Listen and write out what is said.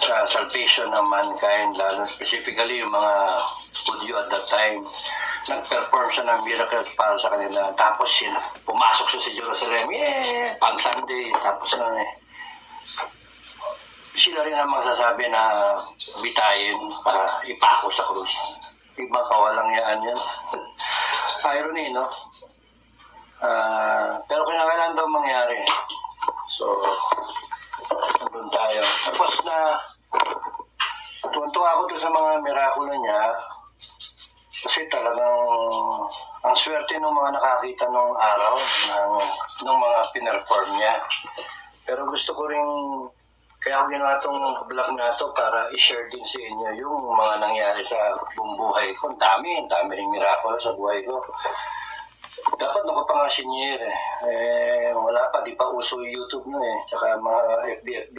sa salvation ng mankind, lalo specifically yung mga Hudyo at that time. Nag-perform siya ng miracles para sa kanila. Tapos pumasok siya sa Jerusalem. Pang Sunday. Tapos sila rin ang magsasabi na bitayin para ipako sa krus. Ibang kawalang yaan yan. Irony, no? Pero kailangan daw mangyari. So, nandun tayo. Tapos tuwan-tuwa ako doon sa mga mirakulo niya. Kasi talagang ang swerte ng mga nakakita nung araw ng mga pinerform niya. Pero gusto ko rin, kaya ako ginawa itong vlog na ito para i-share din sa inyo yung mga nangyari sa buong buhay ko. Ang dami rin mirakulo sa buhay ko. Dapat nakapangasinyer wala pa, di pa uso YouTube nun tsaka mga FB.